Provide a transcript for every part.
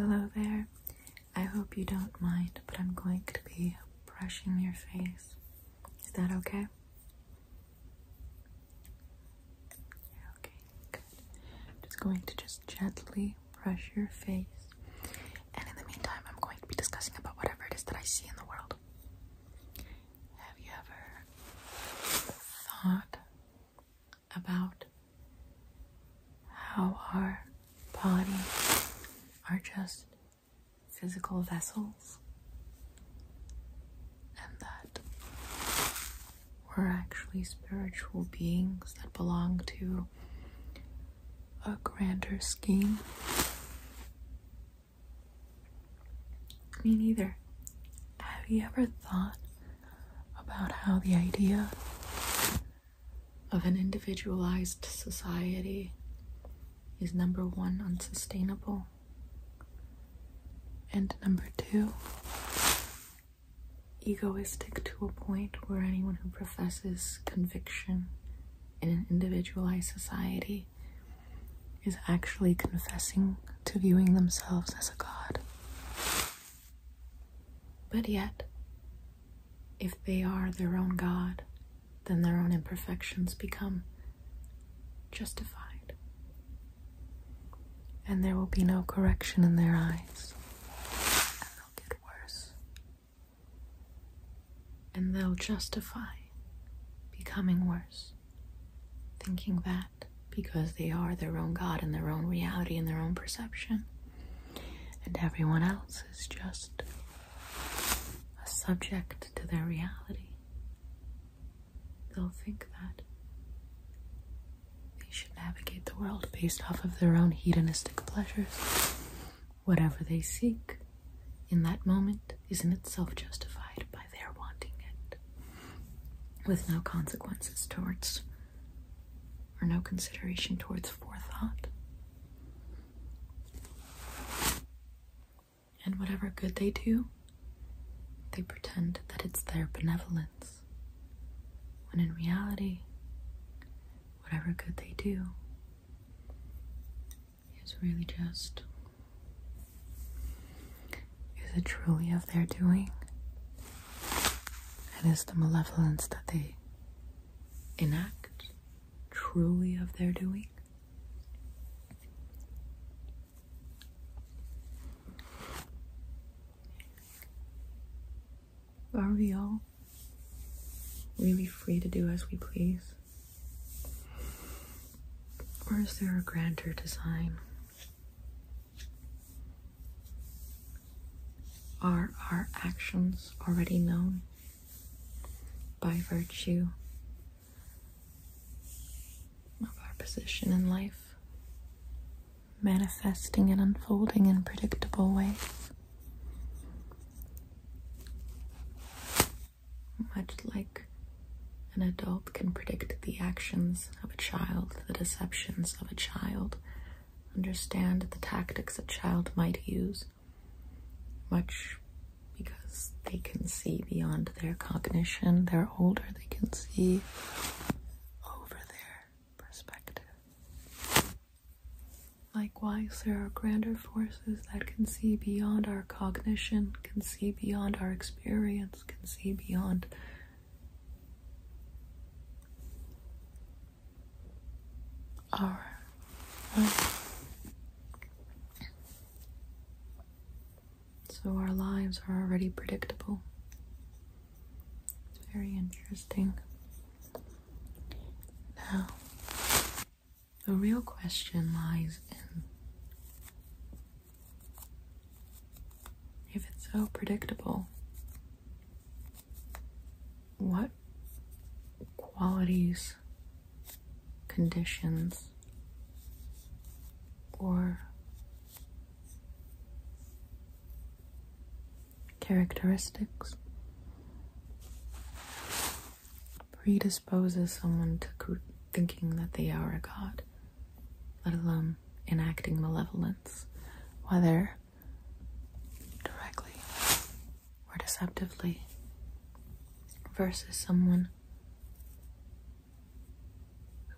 Hello there. I hope you don't mind, but I'm going to be brushing your face. Is that okay? Okay, good. Just going to gently brush your face. And in the meantime, I'm going to be discussing about whatever it is that I see in the world. Have you ever thought about how our bodies are just physical vessels, and that we're actually spiritual beings that belong to a grander scheme? Me neither. Have you ever thought about how the idea of an individualized society is number one, unsustainable, and number two, egoistic to a point where anyone who professes conviction in an individualized society is actually confessing to viewing themselves as a god? But yet, if they are their own god, then their own imperfections become justified, and there will be no correction in their eyes, and they'll get worse, and they'll justify becoming worse, thinking that because they are their own god and their own reality and their own perception, and everyone else is just a subject to their reality, they'll think that they should navigate the world based off of their own hedonistic pleasures. Whatever they seek in that moment is in itself justified by their wanting it, with no consequences towards, or no consideration towards forethought. And whatever good they do, they pretend that it's their benevolence, when in reality, whatever good they do is really just, is it truly of their doing? And is the malevolence that they enact truly of their doing? Are we all really free to do as we please? Or is there a grander design? Are our actions already known by virtue of our position in life, manifesting and unfolding in predictable ways? Much like an adult can predict the actions of a child, the deceptions of a child, understand the tactics a child might use, much because they can see beyond their cognition. They're older, they can see over their perspective. Likewise, there are grander forces that can see beyond our cognition, can see beyond our experience, can see beyond our life. So our lives are already predictable. It's very interesting. Now, the real question lies in, if it's so predictable, what qualities, conditions, or characteristics predisposes someone to thinking that they are a god, let alone enacting malevolence, whether directly or deceptively, versus someone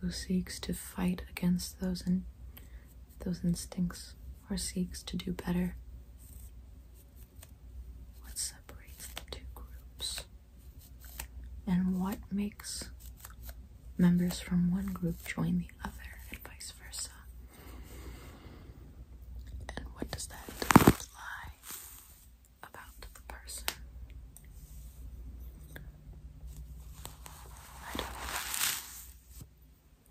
who seeks to fight against those instincts, or seeks to do better what makes members from one group join the other and vice versa? And what does that imply about the person? I don't know.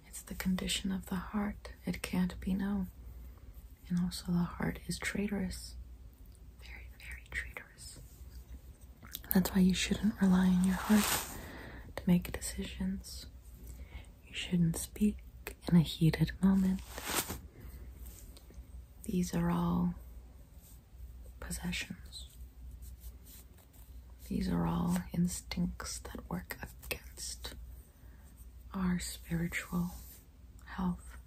It's the condition of the heart. It can't be known. And also the heart is traitorous. Very, very traitorous. That's why you shouldn't rely on your heart to make decisions. You shouldn't speak in a heated moment. These are all possessions. These are all instincts that work against our spiritual health.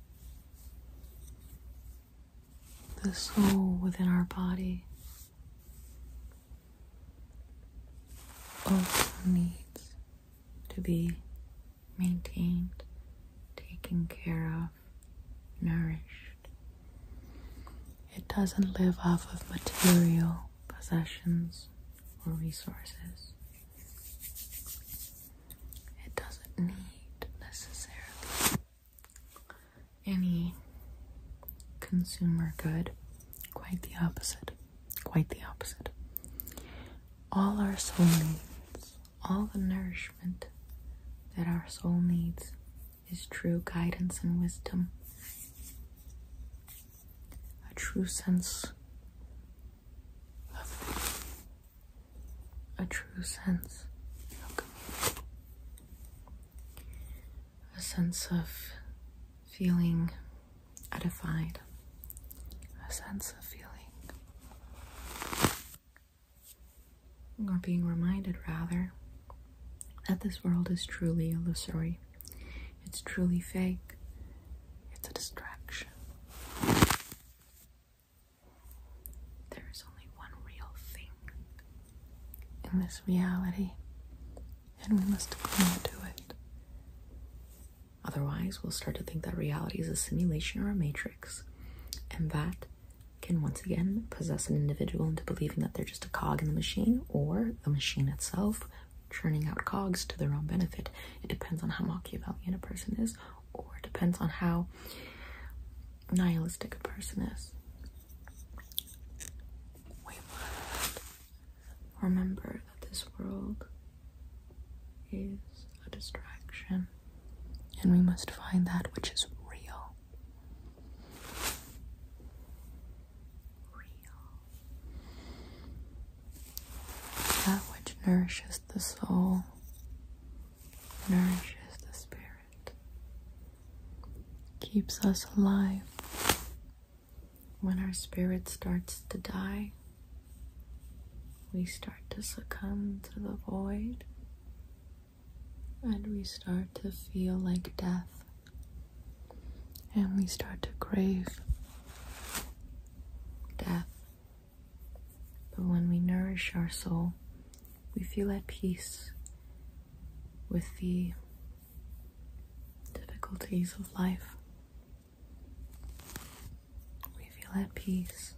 The soul within our body also needs to be maintained, taken care of, nourished. It doesn't live off of material possessions or resources. It doesn't need necessarily any consumer good. Quite the opposite. Quite the opposite. All our soul needs, all the nourishment that our soul needs is true guidance and wisdom. A true sense of community. A sense of feeling edified. A sense of feeling, or being reminded rather, that this world is truly illusory. It's truly fake. It's a distraction. There is only one real thing in this reality, and we must cling to it. Otherwise, we'll start to think that reality is a simulation or a matrix, and that can once again possess an individual into believing that they're just a cog in the machine, or the machine itself churning out cogs to their own benefit. It depends on how Machiavellian a person is, or it depends on how nihilistic a person is. We must remember that this world is a distraction, and we must find that which is real. That which nourishes the soul, nourishes the spirit, keeps us alive. When our spirit starts to die, we start to succumb to the void, and we start to feel like death, and we start to crave death. But when we nourish our soul, we feel at peace with the difficulties of life. We feel at peace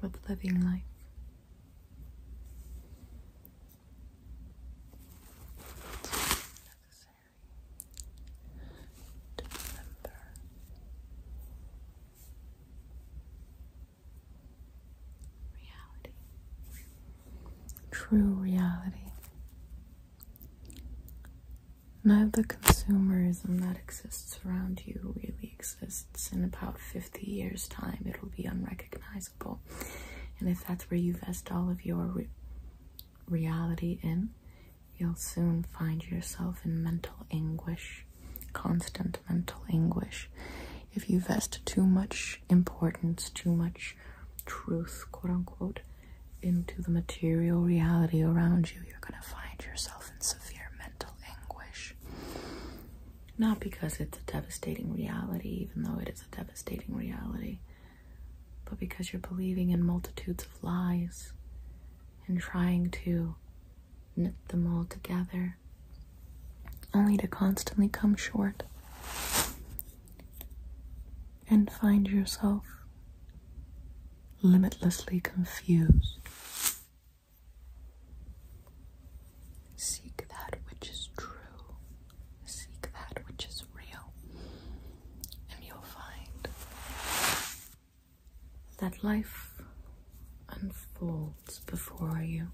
with living life. It's necessary to remember reality. True reality. None of the consumerism that exists around you really exists. In about 50 years' time, it'll be unrecognizable. And if that's where you vest all of your reality in, you'll soon find yourself in mental anguish, constant mental anguish. If you vest too much importance, too much truth, quote unquote, into the material reality around you, you're going to find yourself in severe mental anguish. Not because it's a devastating reality, even though it is a devastating reality, but because you're believing in multitudes of lies and trying to knit them all together, only to constantly come short and find yourself limitlessly confused. Seek that that life unfolds before you.